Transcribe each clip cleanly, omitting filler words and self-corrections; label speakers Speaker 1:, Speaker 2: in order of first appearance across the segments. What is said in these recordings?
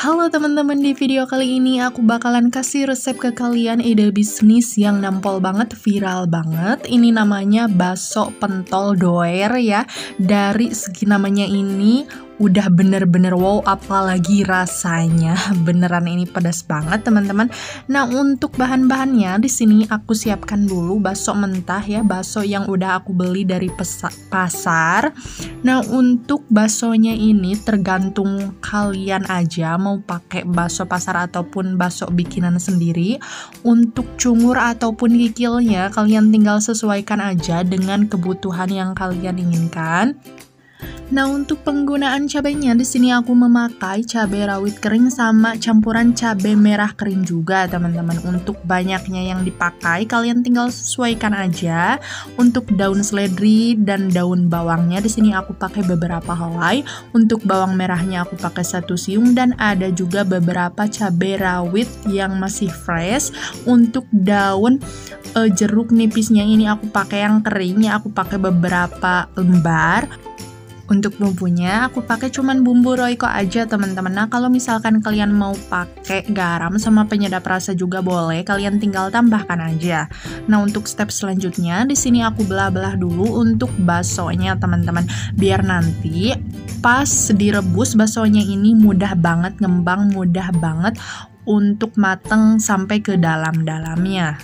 Speaker 1: Halo teman-teman, di video kali ini aku bakalan kasih resep ke kalian ide bisnis yang nampol banget, viral banget. Ini namanya bakso pentol doer ya. Dari segi namanya ini udah bener-bener wow, apalagi rasanya. Beneran ini pedas banget teman-teman. Nah, untuk bahan-bahannya di sini aku siapkan dulu bakso mentah ya, bakso yang udah aku beli dari pasar. Nah, untuk baksonya ini tergantung kalian aja mau pakai bakso pasar ataupun bakso bikinan sendiri. Untuk cungur ataupun kikilnya kalian tinggal sesuaikan aja dengan kebutuhan yang kalian inginkan. Nah, untuk penggunaan cabenya di sini aku memakai cabai rawit kering sama campuran cabai merah kering juga, teman-teman. Untuk banyaknya yang dipakai kalian tinggal sesuaikan aja. Untuk daun seledri dan daun bawangnya di sini aku pakai beberapa helai. Untuk bawang merahnya aku pakai 1 siung dan ada juga beberapa cabai rawit yang masih fresh. Untuk daun jeruk nipisnya ini aku pakai yang kering ya, aku pakai beberapa lembar. Untuk bumbunya aku pakai cuman bumbu Royco aja teman-teman. Nah, kalau misalkan kalian mau pakai garam sama penyedap rasa juga boleh, kalian tinggal tambahkan aja. Nah, untuk step selanjutnya di sini aku belah-belah dulu untuk baksonya teman-teman, biar nanti pas direbus baksonya ini mudah banget ngembang, mudah banget untuk mateng sampai ke dalam-dalamnya.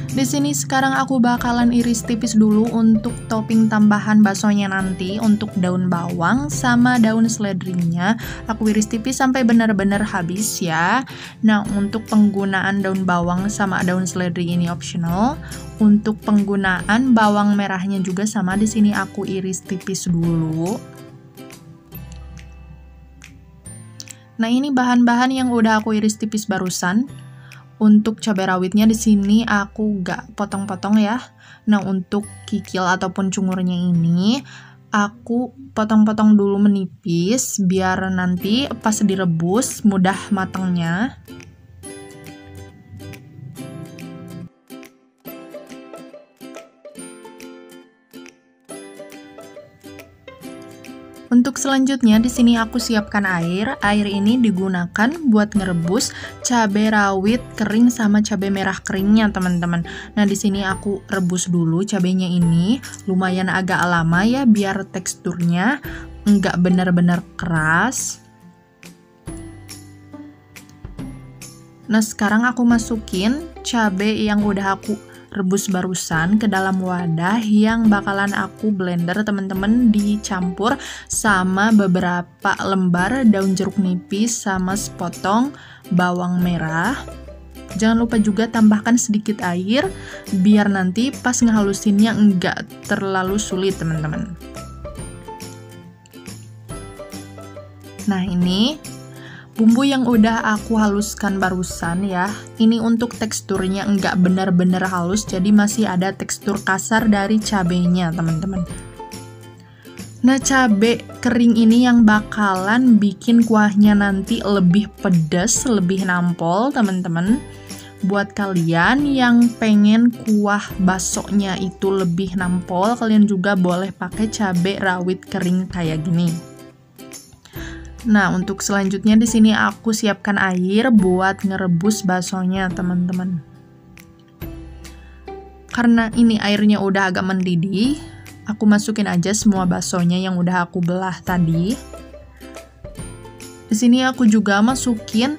Speaker 1: Di sini sekarang aku bakalan iris tipis dulu untuk topping tambahan baksonya nanti. Untuk daun bawang sama daun seledrinya aku iris tipis sampai benar-benar habis ya. Nah, untuk penggunaan daun bawang sama daun seledri ini optional. Untuk penggunaan bawang merahnya juga sama, di sini aku iris tipis dulu. Nah, ini bahan-bahan yang udah aku iris tipis barusan. Untuk cabai rawitnya di sini aku gak potong-potong ya. Nah, untuk kikil ataupun cungurnya ini aku potong-potong dulu menipis biar nanti pas direbus mudah matangnya. Untuk selanjutnya di sini aku siapkan air. Air ini digunakan buat ngerebus cabai rawit kering sama cabai merah keringnya, teman-teman. Nah, di sini aku rebus dulu cabainya ini. Lumayan agak lama ya biar teksturnya enggak benar-benar keras. Nah, sekarang aku masukin cabai yang udah aku rebus barusan ke dalam wadah yang bakalan aku blender, teman-teman, dicampur sama beberapa lembar daun jeruk nipis sama sepotong bawang merah. Jangan lupa juga tambahkan sedikit air biar nanti pas ngehalusinnya enggak terlalu sulit, teman-teman. Nah, ini bumbu yang udah aku haluskan barusan ya. Ini untuk teksturnya enggak benar-benar halus, jadi masih ada tekstur kasar dari cabenya, teman-teman. Nah, cabai kering ini yang bakalan bikin kuahnya nanti lebih pedas, lebih nampol, teman-teman. Buat kalian yang pengen kuah baksonya itu lebih nampol, kalian juga boleh pakai cabai rawit kering kayak gini. Nah, untuk selanjutnya di sini aku siapkan air buat ngerebus baksonya, teman-teman. Karena ini airnya udah agak mendidih, aku masukin aja semua baksonya yang udah aku belah tadi. Di sini aku juga masukin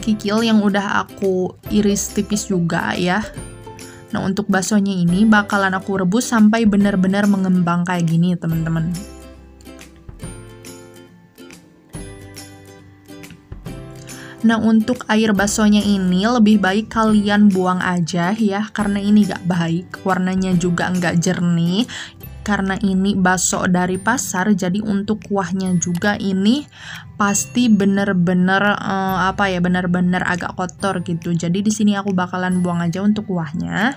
Speaker 1: kikil yang udah aku iris tipis juga ya. Nah, untuk baksonya ini bakalan aku rebus sampai benar-benar mengembang kayak gini, teman-teman. Nah, untuk air baksonya ini lebih baik kalian buang aja ya, karena ini gak baik, warnanya juga nggak jernih. Karena ini bakso dari pasar, jadi untuk kuahnya juga ini pasti bener-bener bener-bener agak kotor gitu. Jadi di sini aku bakalan buang aja untuk kuahnya.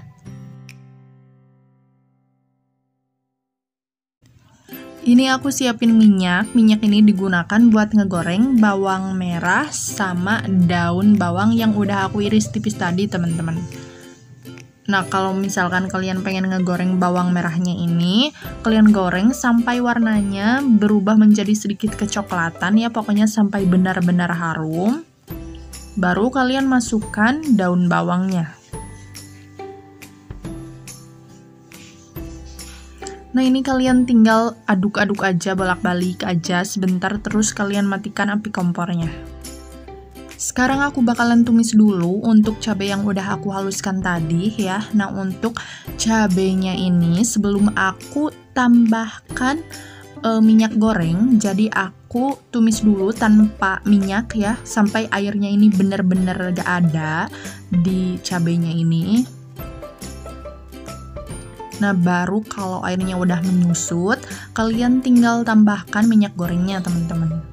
Speaker 1: Ini aku siapin minyak ini digunakan buat ngegoreng bawang merah sama daun bawang yang udah aku iris tipis tadi teman-teman. Nah kalau misalkan kalian pengen ngegoreng bawang merahnya ini, kalian goreng sampai warnanya berubah menjadi sedikit kecoklatan ya, pokoknya sampai benar-benar harum. Baru kalian masukkan daun bawangnya. Nah ini kalian tinggal aduk-aduk aja, bolak-balik aja sebentar, terus kalian matikan api kompornya. Sekarang aku bakalan tumis dulu untuk cabai yang udah aku haluskan tadi ya. Nah untuk cabainya ini sebelum aku tambahkan minyak goreng, jadi aku tumis dulu tanpa minyak ya, sampai airnya ini bener-bener gak ada di cabainya ini. Nah baru kalau airnya udah menyusut, kalian tinggal tambahkan minyak gorengnya teman-teman.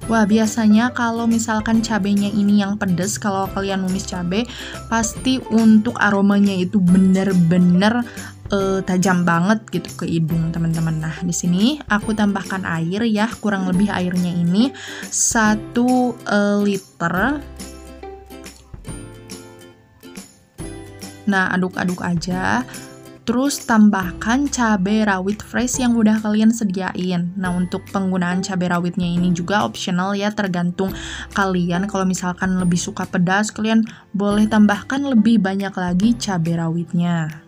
Speaker 1: Wah biasanya kalau misalkan cabenya ini yang pedes, kalau kalian numis cabai, pasti untuk aromanya itu bener-bener tajam banget gitu ke hidung teman-teman. Nah di sini aku tambahkan air ya, kurang lebih airnya ini 1 liter. Nah, aduk-aduk aja. Terus tambahkan cabai rawit fresh yang udah kalian sediain. Nah, untuk penggunaan cabai rawitnya ini juga optional ya, tergantung kalian. Kalau misalkan lebih suka pedas, kalian boleh tambahkan lebih banyak lagi cabai rawitnya.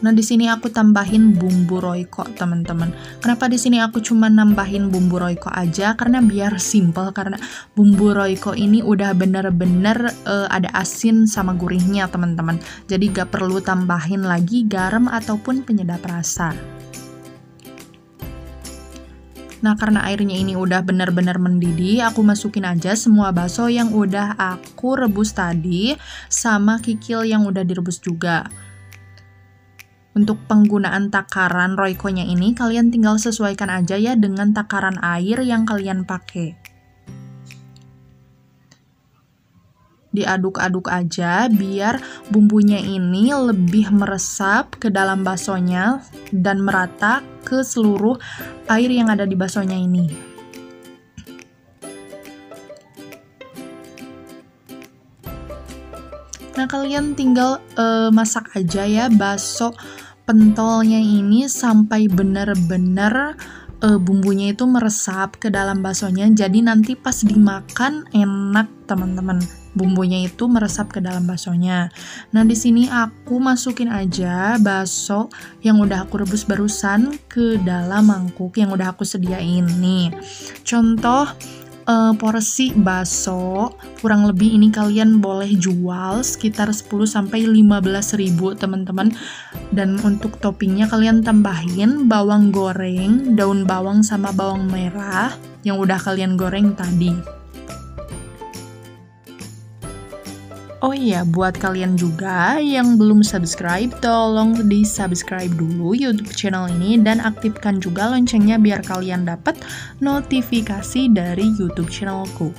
Speaker 1: Nah, di sini aku tambahin bumbu Royco, teman-teman. Kenapa di sini aku cuma nambahin bumbu Royco aja? Karena biar simple, karena bumbu Royco ini udah bener-bener ada asin sama gurihnya, teman-teman. Jadi gak perlu tambahin lagi garam ataupun penyedap rasa. Nah, karena airnya ini udah bener-bener mendidih, aku masukin aja semua bakso yang udah aku rebus tadi, sama kikil yang udah direbus juga. Untuk penggunaan takaran Royco-nya ini, kalian tinggal sesuaikan aja ya dengan takaran air yang kalian pakai. Diaduk-aduk aja biar bumbunya ini lebih meresap ke dalam baksonya dan merata ke seluruh air yang ada di baksonya ini. Nah, kalian tinggal masak aja ya bakso pentolnya ini sampai benar-benar bumbunya itu meresap ke dalam baksonya. Jadi nanti pas dimakan enak, teman-teman. Bumbunya itu meresap ke dalam baksonya. Nah, di sini aku masukin aja bakso yang udah aku rebus barusan ke dalam mangkuk yang udah aku sediain nih. Contoh porsi bakso kurang lebih ini kalian boleh jual sekitar 10-15 ribu teman-teman. Dan untuk toppingnya kalian tambahin bawang goreng, daun bawang sama bawang merah yang udah kalian goreng tadi. Oh iya, buat kalian juga yang belum subscribe, tolong di-subscribe dulu YouTube channel ini dan aktifkan juga loncengnya biar kalian dapat notifikasi dari YouTube channelku.